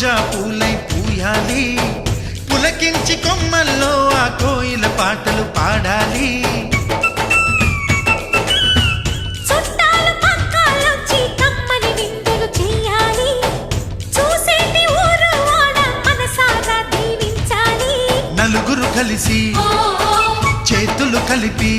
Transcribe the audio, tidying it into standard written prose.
రోజా పూలై పూయాలి, పులకించి కొమ్మల్లో ఆ కోయిల పాటలు పాడాలి. నలుగురు కలిసి చేతులు కలిపి